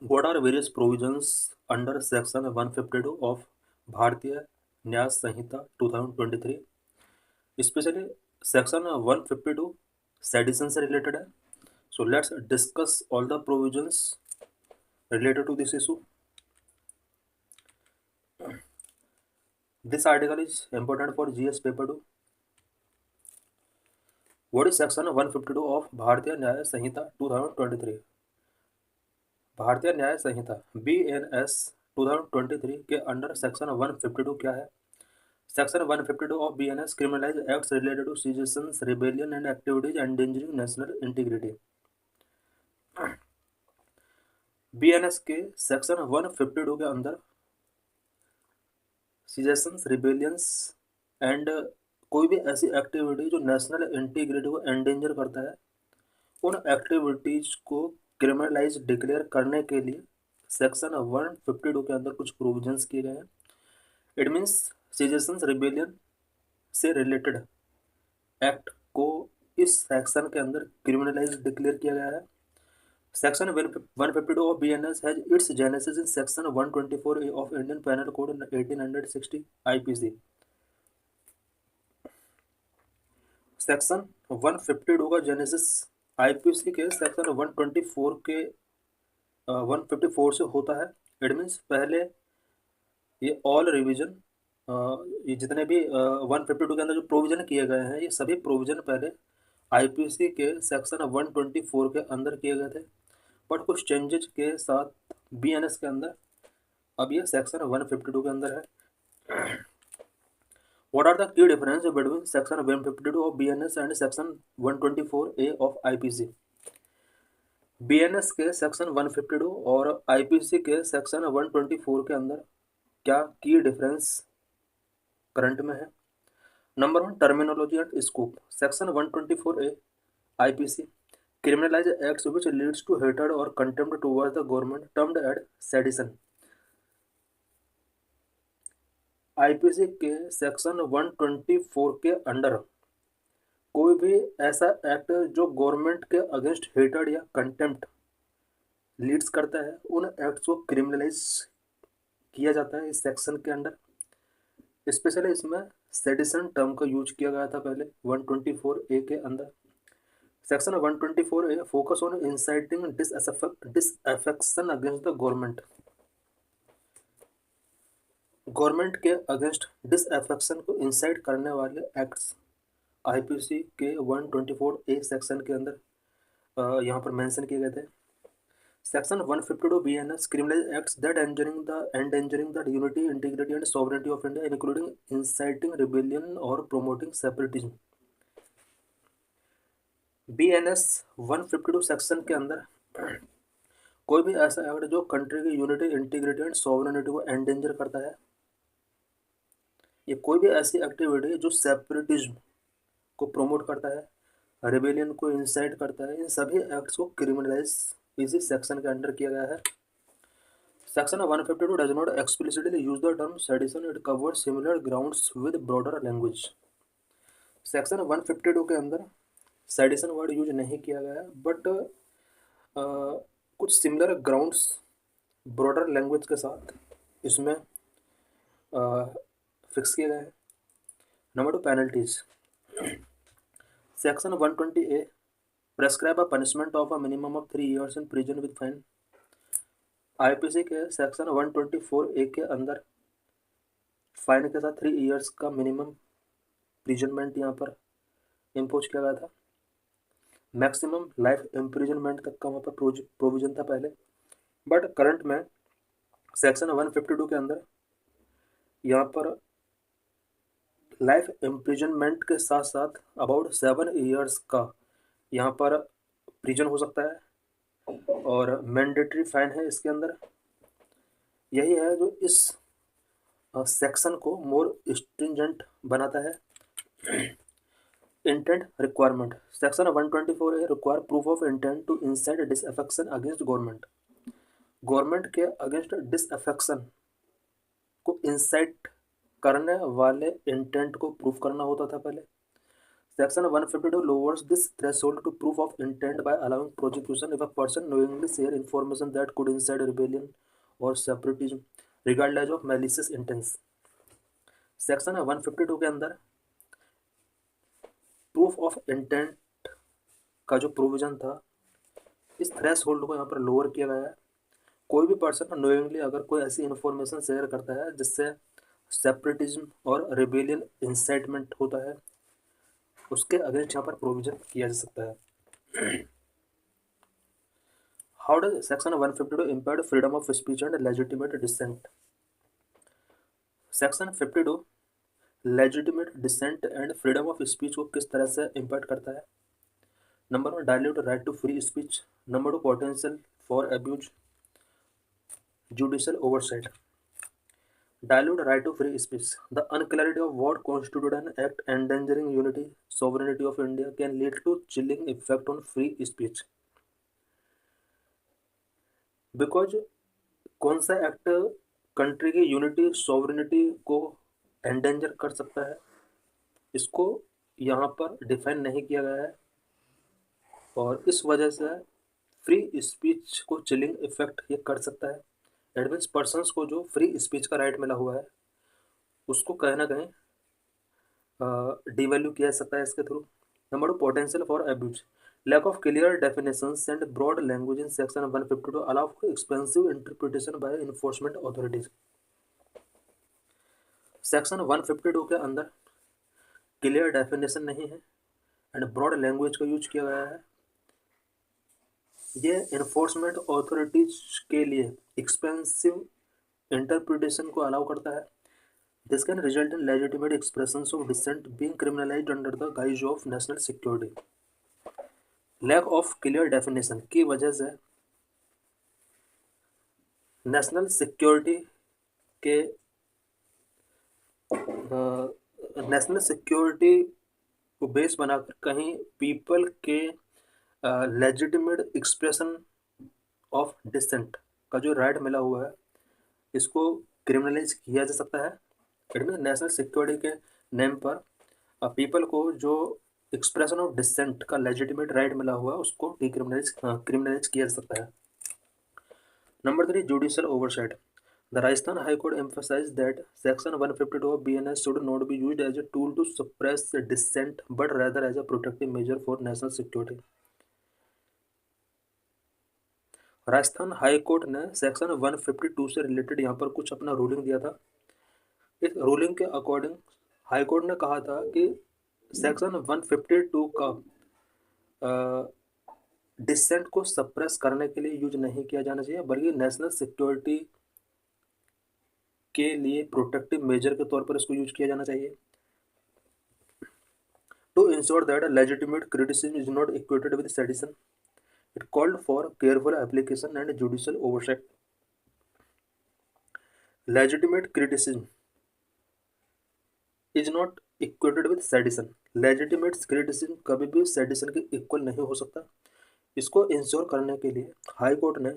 What are various provisions under Section 152 of Bharatiya Nyaya Sanhita 2023? Especially Section 152 sedition से related है. So let's discuss all the provisions related to this issue. This article is important for GS paper 2. What is Section 152 of Bharatiya Nyaya Sanhita 2023? भारतीय न्याय संहिता BNS 2023 के under section 152 क्या है? Section 152 of BNS criminalize acts related to seditions, rebellion and activities endangering national integrity. BNS के section 152 के अंदर seditions, rebellions and कोई भी ऐसी एक्टिविटी जो नेशनल इंटीग्रिटी को एंडेंजर करता है, उन एक्टिविटीज को क्रिमिनलाइज डिक्लेयर करने के लिए सेक्शन 152 के अंदर कुछ प्रोविजंस किए गए हैं. इट मीन्स सेजेशंस रिबेलियन से रिलेटेड एक्ट को इस सेक्शन के अंदर क्रिमिनलाइज डिक्लेयर किया गया है. Section 152 of BNS has its genesis in section 124A of Indian penal code 1860 IPC. Section 152 का जेनेसिस IPC के सेक्शन 124 के 154 से होता है. इट मीन्स पहले ये ऑल रिवीजन ये जितने भी 152 के अंदर जो प्रोविजन किए गए हैं, ये सभी प्रोविजन पहले IPC के सेक्शन 124 के अंदर किए गए थे, बट कुछ चेंजेस के साथ BNS के अंदर अब ये सेक्शन 152 के अंदर है. What are the key differences between section 152 of BNS and section 124A of IPC? BNS के सेक्शन 152 और IPC के सेक्शन 124 के अंदर क्या की डिफरेंस करंट में है? Number 1, terminology and scope. Section 124A IPC criminalize acts which leads to hatred or contempt towards the government termed as sedition. IPC के सेक्शन 124 के अंडर कोई भी ऐसा एक्ट जो गवर्नमेंट के अगेंस्ट हेटेड या कंटेम्प्ट लीड्स करता है, उन एक्ट्स को क्रिमिनलाइज किया जाता है इस सेक्शन के अंडर. स्पेशली इसमें सेडिशन टर्म का यूज किया गया था पहले 124A के अंदर. Section 124A focus on inciting disaffection against the government. Government के अगेंस्ट डिसअफेक्शन को इंसाइट करने वाले एक्ट्स IPC के 124A सेक्शन के अंदर यहाँ पर मेंशन किए गए थे. Section 152 BNS criminalize acts that endangering the unity, integrity and sovereignty of India, including inciting rebellion or promoting separatism. BNS 152 section के अंदर कोई भी ऐसा एक्ट जो कंट्री की यूनिटी, इंटीग्रिटी एंड सॉवरेनिटी को एंडेंजर करता है, ये कोई भी ऐसी एक्टिविटी जो सेपरेटिज्म को प्रमोट करता है, रिबेलियन को इंसाइट करता है, इन सभी एक्ट्स को क्रिमिनलाइज इसी सेक्शन के अंडर किया गया है. Section 152 does not explicitly use the term sedition. It covered similar grounds with broader language. Section 152 के अंदर सेडिशन वर्ड यूज नहीं किया गया है, बट कुछ सिमिलर ग्राउंड्स ब्रॉडर लैंग्वेज के साथ इसमें फिक्स किए गए हैं. Number 2, penalties. Section 120A prescribe a punishment of a minimum of 3 years in prison with fine. IPC के सेक्शन 124A के अंदर फाइन के साथ 3 years का मिनिमम प्रिजनमेंट यहाँ पर इम्पोज किया गया था. मैक्सिमम लाइफ इम्प्रिजनमेंट तक का वहाँ पर प्रोविजन था पहले, बट करंट में सेक्शन 152 के अंदर यहाँ पर लाइफ इम्प्रिजनमेंट के साथ साथ अबाउट 7 years का यहाँ पर प्रिजन हो सकता है और मैंडेटरी फाइन है इसके अंदर. यही है जो इस सेक्शन को मोर स्ट्रिंजेंट बनाता है. Intent requirement. Section 124A require proof of intent to incite disaffection against government. Government के अगेंस्ट डिसअफेक्शन को इंसाइट करने वाले इंटेंट को प्रूफ करना होता था पहले. Section 152 lowers this threshold to proof of intent by allowing prosecution if a person knowingly share information that could incite rebellion or separatism regardless of malicious intent. Section 152 के अंदर proof of intent का जो provision था, इस thresh hold को यहाँ पर lower किया गया है। कोई भी पर्सन नोइंगली अगर कोई ऐसी इन्फॉर्मेशन शेयर करता है जिससे सेपरेटिज्म और रिबेलियन इंसाइटमेंट होता है, उसके अगेंस्ट यहाँ पर प्रोविजन किया जा सकता है। How does section 152 impair freedom of speech and legitimate dissent? Section 52 legitimate dissent and freedom of speech को किस तरह से इम्पेक्ट करता है? Number 1, dilute right to free speech. Number 2, potential for abuse, judicial oversight. Dilute right to free speech. The unclarity of what constitutes an act endangering unity, sovereignty of India can lead to chilling effect on free speech. Because कौन सा act country की unity sovereignty को endanger कर सकता है, इसको यहाँ पर डिफाइन नहीं किया गया है, और इस वजह से फ्री स्पीच को चिलिंग इफेक्ट ये कर सकता है। एट मीन्स पर्सनस को जो फ्री स्पीच का राइट मिला हुआ है उसको कहीं ना कहीं डिवैल्यू किया जा सकता है इसके through. Number 2, potential for abuse. Lack of clear definitions and broad language in section 152 allow for expensive interpretation by enforcement authorities. Section 152 के अंदर क्लियर डेफिनेशन नहीं है एंड ब्रॉड लैंग्वेज का यूज किया गया है। ये इन्फोर्समेंट अथॉरिटीज के लिए एक्सपेंसिव इंटरप्रिटेशन को अलाउ करता है। This can result in legitimate expressions of dissent being criminalized under the guise of national security. Lack of clear definition की वजह से नेशनल सिक्योरिटी के नेशनल सिक्योरिटी को बेस बनाकर कहीं पीपल के लेजिटिमेट एक्सप्रेशन ऑफ डिसेंट का जो राइट मिला हुआ है इसको क्रिमिनलाइज किया जा सकता है। इट मीन नेशनल सिक्योरिटी के नेम पर पीपल को जो एक्सप्रेशन ऑफ डिसेंट का लेजिटिमेट राइट मिला हुआ है उसको क्रिमिनलाइज किया जा सकता है। Number 3, judicial oversight. The Rajasthan high court emphasized that section 152 of BNS should not be used as a tool to suppress dissent but rather as a protective measure for national security. Rajasthan high court ने section 152 से related यहाँ पर कुछ अपना ruling दिया था। इस ruling के अकॉर्डिंग हाई कोर्ट ने कहा था कि सेक्शन 152 का डिसेंट को सप्रेस करने के लिए यूज नहीं किया जाना चाहिए, बल्कि नेशनल सिक्योरिटी के लिए प्रोटेक्टिव मेजर के तौर पर इसको यूज किया जाना चाहिए। To ensure that legitimate criticism is not equated with sedition, it called for careful application and judicial oversight. Legitimate criticism is not equated with sedition. Legitimate criticism कभी भी सेडिशन के इक्वल नहीं हो सकता। इसको इंश्योर करने के लिए हाई कोर्ट ने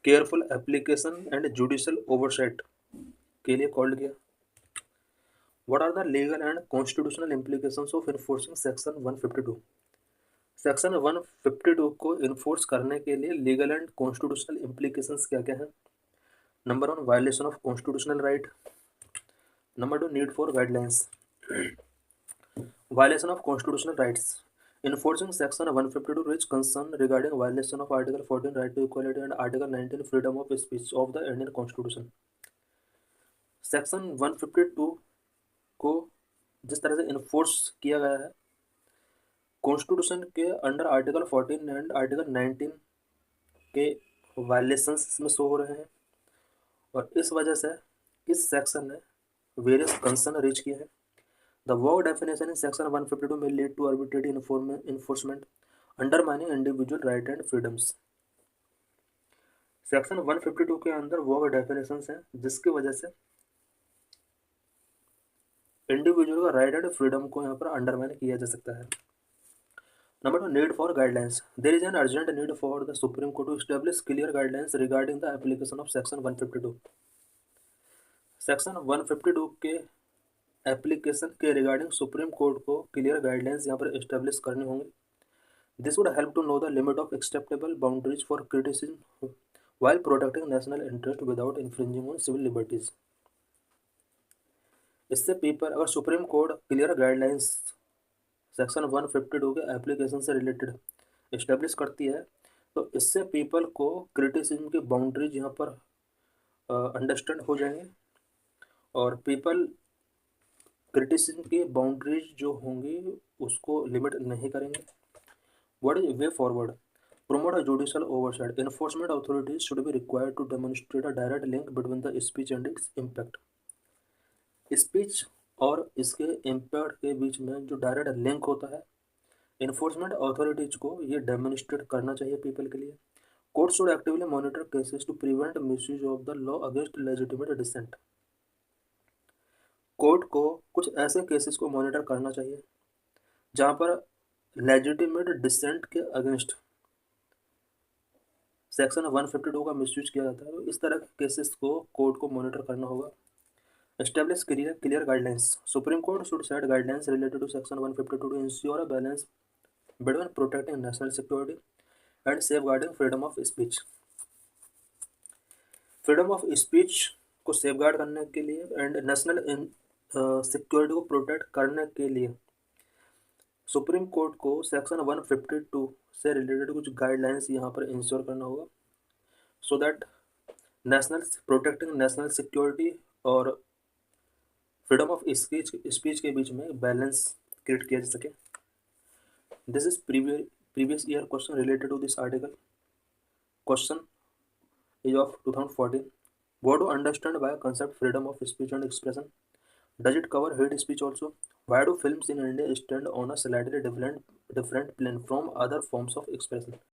careful application and judicial oversight के लिए कॉल्ड किया। What are the legal and constitutional implications of enforcing section 152? सेक्शन 152 को इन्फोर्स करने के लिए लीगल एंड कॉन्स्टिट्यूशनल इम्प्लीकेशंस क्या क्या है? Number 1, violation of constitutional right. Number 2, need for guidelines. Violation of constitutional rights. Enforcing section 152 raised concern regarding violation of Article 14 right to equality and Article 19 freedom of speech of the Indian Constitution. Section 152 को जिस तरह से enforce किया गया है constitution के under article 14 and article 19 के violations इसमें शो हो रहे हैं, और इस वजह से इस सेक्शन ने वेरियस कंसर्न रीच किए हैं। The word definition in section 152 may lead to arbitrary enforcement, undermining individual right and freedoms. Section 152 के अंदर वर्ड डेफिनेशंस हैं जिसकी वजह से इंडिविजुअल का राइट एंड फ्रीडम को यहाँ पर अंडरमाइन किया जा सकता है। Number 2, need for guidelines. There is an urgent need for the supreme court to establish clear guidelines regarding the application of section 152। सेक्शन 152 के एप्लीकेशन के रिगार्डिंग सुप्रीम कोर्ट को क्लियर गाइडलाइंस यहाँ पर एस्टेब्लिश करने होंगे. This would help to know the limit of acceptable boundaries for criticism while protecting national interest without infringing on civil liberties. इससे paper अगर supreme court clear guidelines section 152 के application से related establish करती है तो इससे पीपल को criticism की बाउंड्रीज यहाँ पर अंडरस्टैंड हो जाएंगे और पीपल क्रिटिसिज्म की बाउंड्रीज जो होंगी उसको लिमिट नहीं करेंगे. What is way forward? Promote a judicial oversight. Enforcement authorities should be required to demonstrate a direct link between the speech and its impact. Speech और इसके इम्पैक्ट के बीच में जो डायरेक्ट लिंक होता है इन्फोर्समेंट अथॉरिटीज को ये डेमोन्स्ट्रेट करना चाहिए पीपल के लिए. Court should actively monitor cases to prevent misuse of the law against legitimate dissent. Court को कुछ ऐसे केसेस को मॉनिटर करना चाहिए जहाँ पर लेजिटिमेट डिसेंट के अगेंस्ट सेक्शन 152 का मिसयूज किया जाता है. तो इस तरह के केसेस को कोर्ट को मॉनिटर करना होगा. Establish clear guidelines. Supreme court should set guidelines related to section 152 to ensure a balance between protecting national security and safeguarding freedom of speech. Freedom of speech को सेफगार्ड करने के लिए and national security को protect करने के लिए supreme court को section 152 से रिलेटेड कुछ गाइडलाइंस यहाँ पर इंश्योर करना होगा so that national protecting national security और फ्रीडम ऑफ स्पीच के बीच में बैलेंस क्रिएट किया जा सके. This is previous year question related to this article. Question is of 2014. What to understand by concept freedom of speech and expression? Does it cover hate speech also? Why do films in India stand on a slightly different plane from other forms of expression?